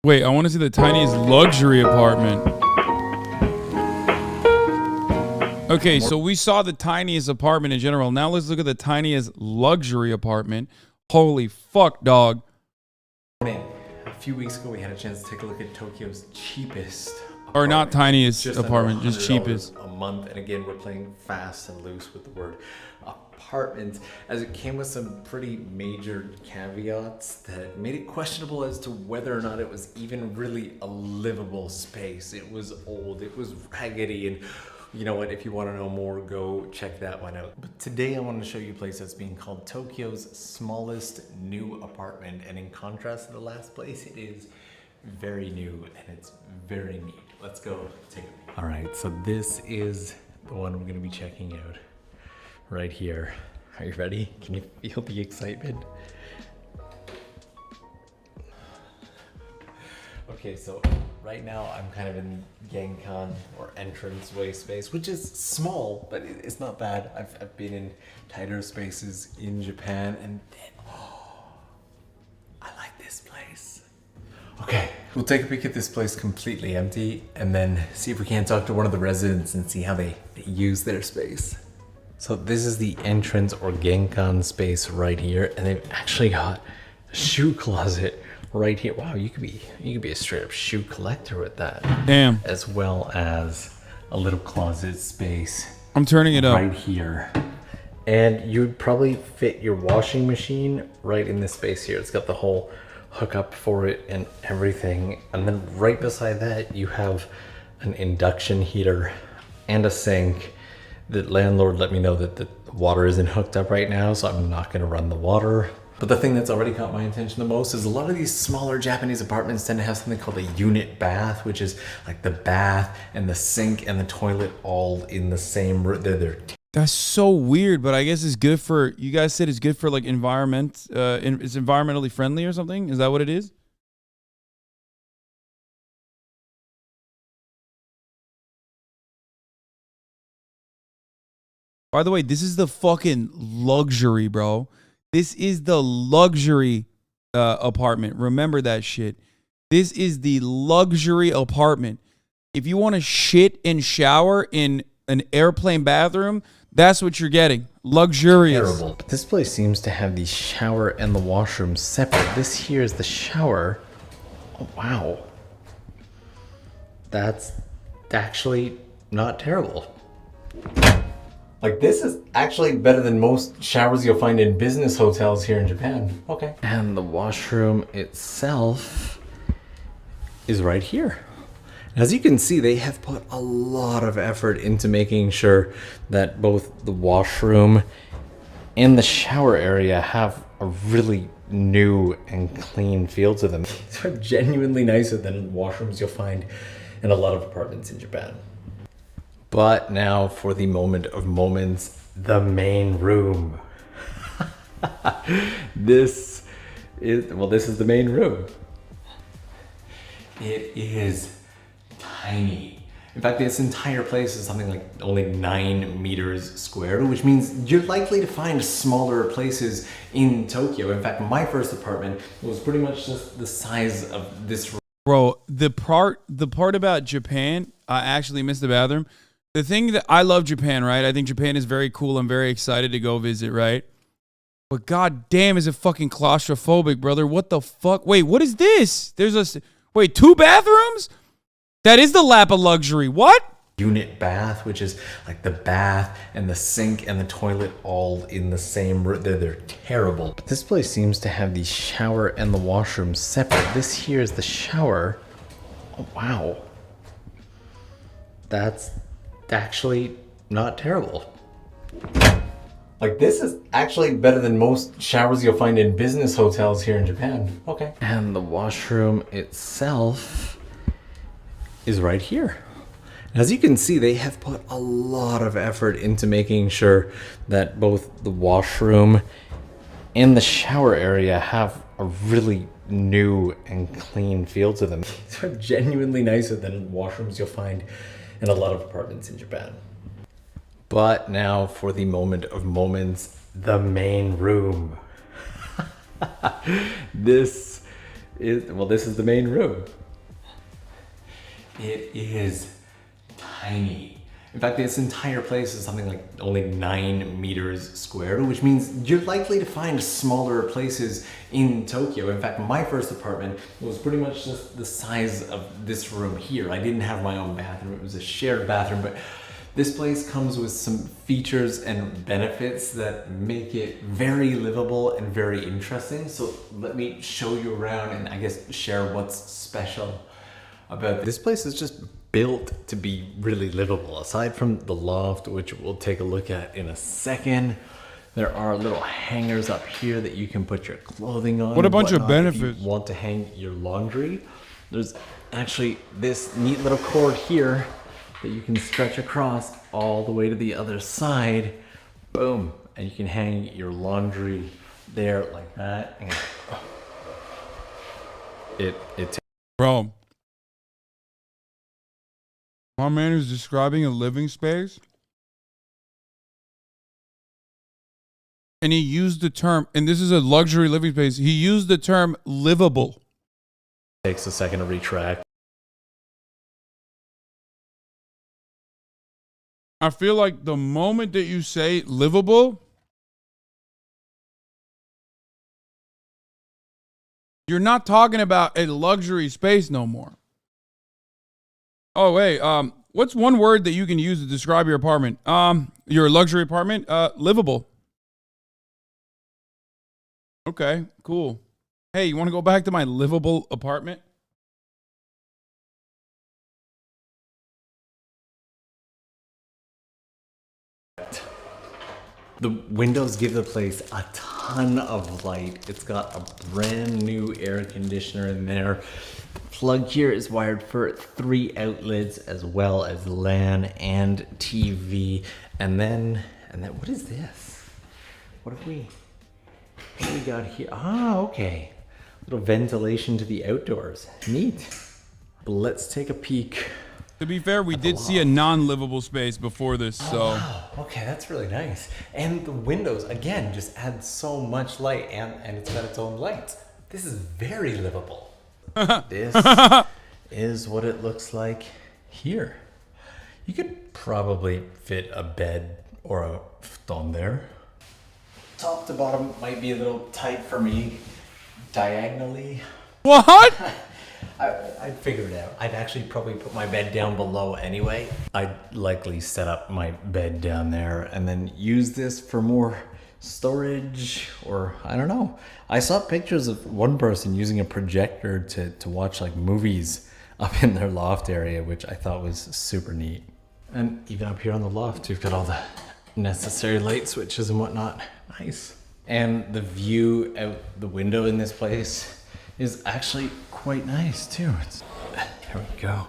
Wait, I want to see the tiniest luxury apartment. Okay, so we saw the tiniest apartment in general. Now let's look at the tiniest luxury apartment. Holy fuck, dog. A few weeks ago, we had a chance to take a look at Tokyo's cheapest apartment. Or not tiniest just apartment, just cheapest. A month. And again, we're playing fast and loose with the word apartment, as it came with some pretty major caveats that made it questionable as to whether or not it was even really a livable space. It was old, it was raggedy, and you know what, if you want to know more, go check that one out. But today I want to show you a place that's being called Tokyo's smallest new apartment, and in contrast to the last place, it is very new and it's very neat. Let's go take a look. All right, so this is the one we're going to be checking out right here. Are you ready? Can you feel the excitement? Okay, so right now I'm kind of in Genkan, or entranceway space, which is small, but it's not bad. I've been in tighter spaces in Japan, and then, I like this place. Okay, we'll take a peek at this place completely empty, and then see if we can't talk to one of the residents and see how they use their space. So this is the entrance or Genkan space right here, and they've actually got a shoe closet right here. Wow, you could be a straight up shoe collector with that. Damn. As well as a little closet space. I'm turning it up. Right here. And you would probably fit your washing machine right in this space here. It's got the whole hookup for it and everything. And then right beside that, you have an induction heater and a sink. The landlord let me know that the water isn't hooked up right now, so I'm not gonna run the water. But the thing that's already caught my attention the most is a lot of these smaller Japanese apartments tend to have something called a unit bath, which is like the bath and the sink and the toilet all in the same room. That's so weird, but I guess it's good for, you guys said it's good for like environment, it's environmentally friendly or something? Is that what it is? By the way, this is the fucking luxury, bro. This is the luxury apartment. Remember that shit. This is the luxury apartment. If you want to shit and shower in an airplane bathroom, that's what you're getting. Luxurious. Terrible. But this place seems to have the shower and the washroom separate. This here is the shower. Oh, wow. That's actually not terrible. Like, this is actually better than most showers you'll find in business hotels here in Japan. Okay. And the washroom itself is right here. As you can see, they have put a lot of effort into making sure that both the washroom and the shower area have a really new and clean feel to them. These are genuinely nicer than washrooms you'll find in a lot of apartments in Japan. But now for the moment of moments, the main room. This is the main room. It is tiny. In fact, this entire place is something like only 9 meters square, which means you're likely to find smaller places in Tokyo. In fact, my first apartment was pretty much just the size of this room. Bro, the part about Japan, I actually missed the bathroom. The thing that I love Japan, right? I think Japan is very cool. I'm very excited to go visit, right? But god damn, is it fucking claustrophobic, brother? What the fuck? Wait, what is this? Wait, 2 bathrooms? That is the lap of luxury. What? Unit bath, which is like the bath and the sink and the toilet all in the same room. They're terrible. But this place seems to have the shower and the washroom separate. This here is the shower. Oh, wow. That's actually not terrible. Like, this is actually better than most showers you'll find in business hotels here in Japan. Okay. And the washroom itself is right here. As you can see, they have put a lot of effort into making sure that both the washroom and the shower area have a really new and clean feel to them. These are genuinely nicer than washrooms you'll find in a lot of apartments in Japan. But now for the moment of moments, the main room. This is the main room. it is tiny. In fact, this entire place is something like only 9 meters squared, which means you're likely to find smaller places in Tokyo. In fact, my first apartment was pretty much just the size of this room here. I didn't have my own bathroom, it was a shared bathroom, but this place comes with some features and benefits that make it very livable and very interesting. So let me show you around and I guess share what's special about this place. Is just built to be really livable. Aside from the loft, which we'll take a look at in a second, there are little hangers up here that you can put your clothing on. What a bunch of benefits. If you want to hang your laundry, there's actually this neat little cord here that you can stretch across all the way to the other side. Boom, and you can hang your laundry there like that. And it Bro, my man is describing a living space, and he used the term, and this is a luxury living space, he used the term livable. takes a second to retract. I feel like the moment that you say livable, you're not talking about a luxury space no more. Oh, wait, what's one word that you can use to describe your apartment? Your luxury apartment? Livable. Okay, cool. Hey, you want to go back to my livable apartment? The windows give the place a ton of light. It's got a brand new air conditioner in there. The plug here is wired for 3 outlets as well as LAN and TV. And then what is this? What do we got here? Ah, okay. Little ventilation to the outdoors. Neat. But let's take a peek. To be fair, we did see a non-livable space before this, so. Wow, okay, that's really nice. And the windows, again, just add so much light, and it's got its own lights. This is very livable. This is what it looks like here. You could probably fit a bed or a futon there. Top to bottom might be a little tight for me. Diagonally. What? I'd figure it out. I'd actually probably put my bed down below anyway. I'd likely set up my bed down there and then use this for more storage, or I don't know. I saw pictures of one person using a projector to watch like movies up in their loft area, which I thought was super neat. And even up here on the loft, you've got all the necessary light switches and whatnot. Nice. And the view out the window in this place is actually quite nice too. There we go.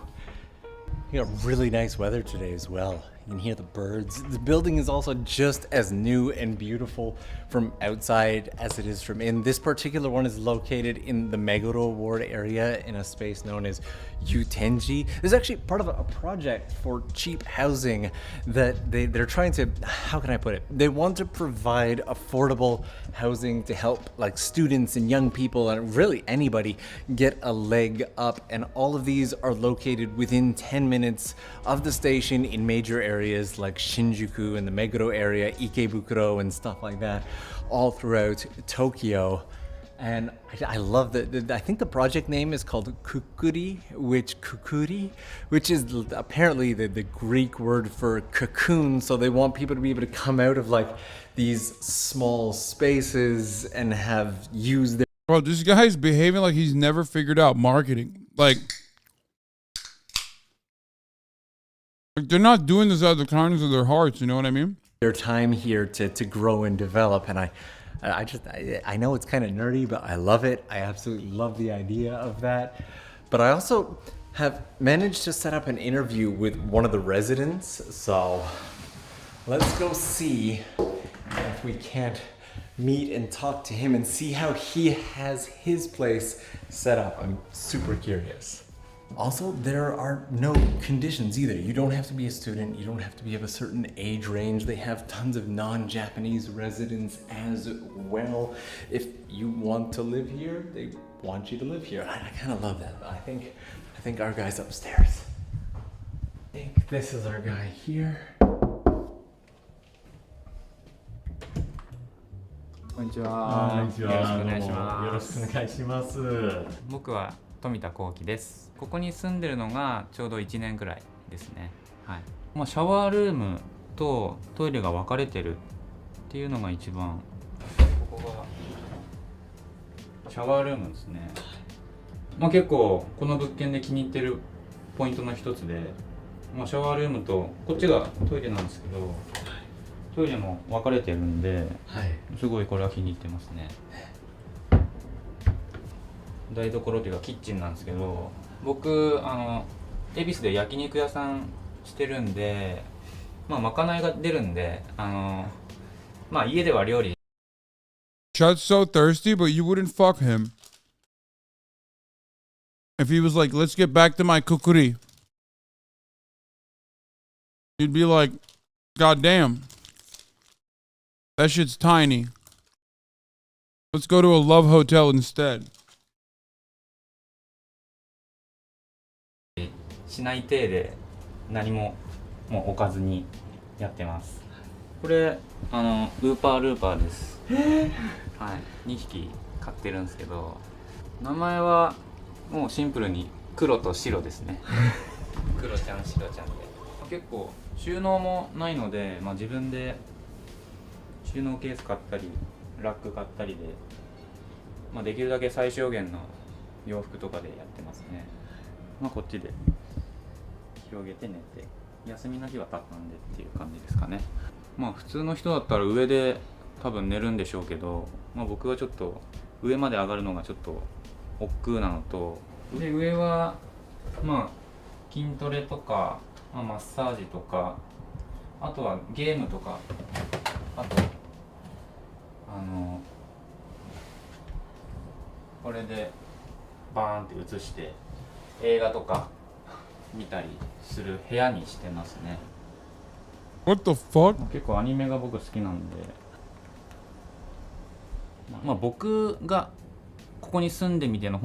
You got really nice weather today as well. You can hear the birds. The building is also just as new and beautiful from outside as it is from in. This particular one is located in the Meguro ward area in a space known as Utenji. This is actually part of a project for cheap housing that they're trying to, how can I put it? They want to provide affordable housing to help like students and young people and really anybody get a leg up. And all of these are located within 10 minutes of the station in major areas like Shinjuku and the Meguro area, Ikebukuro and stuff like that, all throughout Tokyo. And I love I think the project name is called Kukuri, which is apparently the Greek word for cocoon. So they want people to be able to come out of like these small spaces and have used their... Bro, this guy's behaving like he's never figured out marketing. Like they're not doing this out of the kindness of their hearts, you know what I mean? Their time here to grow and develop. And I know it's kind of nerdy, but I love it. I absolutely love the idea of that. But I also have managed to set up an interview with one of the residents. So let's go see if we can't meet and talk to him and see how he has his place set up. I'm super curious. Also, there are no conditions either. You don't have to be a student. You don't have to be of a certain age range. They have tons of non-Japanese residents as well. If you want to live here, they want you to live here. I kind of love that. I think our guy's upstairs. I think this is our guy here. こんにちは。よろしくお願いします。よろしくお願いします。僕は富田幸喜です。ここに住んでるのがちょうど1年くらいですね。はい。まあ、シャワールームとトイレが分かれてるっていうのが一番。ここがシャワールームですね。まあ、結構この物件で気に入ってるポイントの一つで、まあ、シャワールームとこっちがトイレなんですけど。トイレも分かれてるんで、はい、すごいこれは気に入ってますね。台所というかキッチンなんですけど、僕恵比寿で焼肉屋さんしてるんで、まあまかないが出るんで、まあ家では料理。 Chud's so thirsty, but you wouldn't fuck him. If he was like, let's get back to my kukuri, you'd be like, God damn. That shit's tiny. Let's go to a love hotel instead. しない体で何ももう置かずにやってます。これウーパールーパーです。はい、2匹飼ってるんですけど、名前はもうシンプルに黒と白ですね。黒ちゃん白ちゃんで、結構収納もないので、まあ、自分で収納ケース買ったりラック買ったりで、まあ、できるだけ最小限の洋服とかでやってますね。まあ、こっちで広げて寝て、休みの日は畳んでっていう感じですかね。まあ普通の人だったら上で多分寝るんでしょうけど、まあ、僕はちょっと上まで上がるのがちょっと億劫なのと、で上はまあ筋トレとか、まあ、マッサージとか、あとはゲームとか、あとこれでバーンって映して映画とか見たりする部屋にしてますね。 What the fuck? 結構アニメが僕好きなんで、まあ僕がここに住んでみての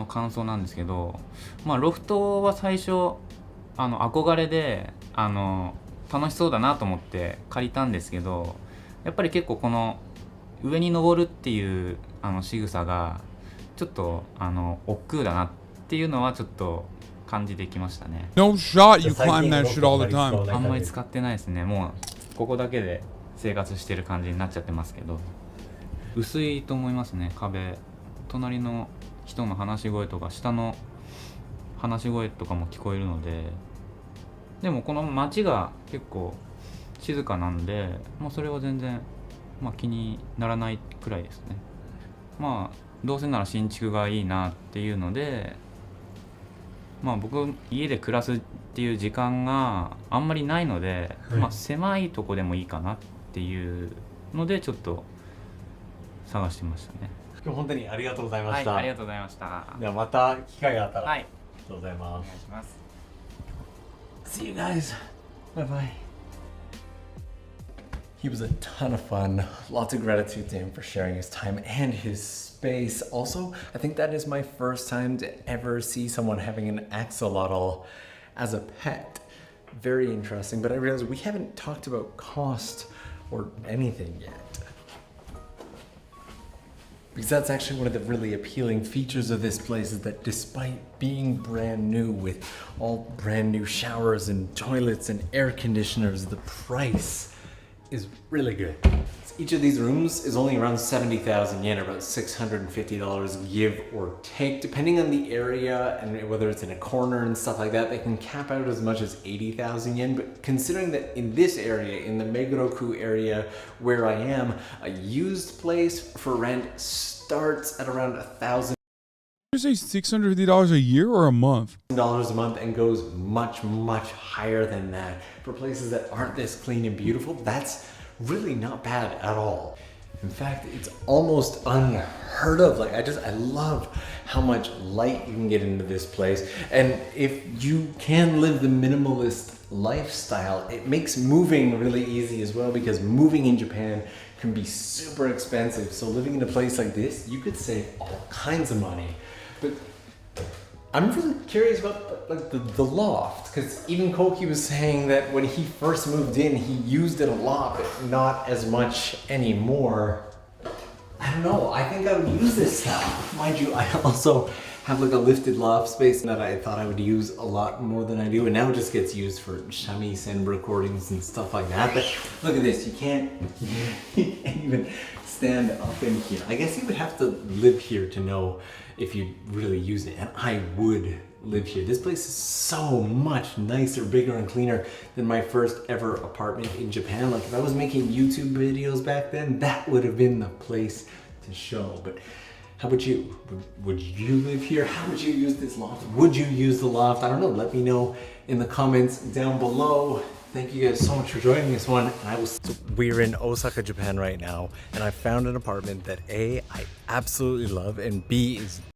感想なんですけど、まあロフトは最初憧れで楽しそうだなと思って借りたんですけど、やっぱり結構この上に登るっていう仕草がちょっと億劫だなっていうのはちょっと感じてきましたね。 No shot you climb that shit all the time. あんまり使ってないですね。もうここだけで生活してる感じになっちゃってますけど、薄いと思いますね。壁、隣の人の話し声とか下の話し声とかも聞こえるので、でもこの街が結構静かなんで、もうそれは全然、まあ、気にならないくらいですね。まあどうせなら新築がいいなっていうので、まあ僕家で暮らすっていう時間があんまりないので、まあ狭いとこでもいいかなっていうのでちょっと探してましたね。今日本当にありがとうございました。はい、ありがとうございました。ではまた機会があったら。はい、ありがとうございお願います。します。 See you guys. Bye bye. He was a ton of fun. Lots of gratitude to him for sharing his time and his space. Also, I think that is my first time to ever see someone having an axolotl as a pet. Very interesting, but I realized we haven't talked about cost or anything yet. Because that's actually one of the really appealing features of this place, is that despite being brand new with all brand new showers and toilets and air conditioners, the price is really good. Each of these rooms is only around 70,000 yen, or about $650 give or take, depending on the area and whether it's in a corner and stuff like that. They can cap out as much as 80,000 yen, but considering that in this area, in the Meguro-ku area where I am, a used place for rent starts at around $1,000 Did you say $650 a year or a month? a month and goes much, much higher than that. For places that aren't this clean and beautiful, that's really not bad at all. In fact, it's almost unheard of. Like, I love how much light you can get into this place. And if you can live the minimalist lifestyle, it makes moving really easy as well, because moving in Japan can be super expensive. So living in a place like this, you could save all kinds of money. But I'm really curious about like the loft, because even Koki was saying that when he first moved in, he used it a lot, but not as much anymore. I don't know. I think I would use this now. Mind you, I also have like a lifted loft space that I thought I would use a lot more than I do, and now it just gets used for chamis and recordings and stuff like that. But look at this. You can't even stand up in here. I guess you would have to live here to know if you really use it, and I would live here. This place is so much nicer, bigger, and cleaner than my first ever apartment in Japan. Like if I was making YouTube videos back then, that would have been the place to show. But how about you? Would you live here? How would you use this loft? Would you use the loft? I don't know. Let me know in the comments down below. Thank you guys so much for joining this one. And we're in Osaka, Japan right now, and I found an apartment that A, I absolutely love, and B, is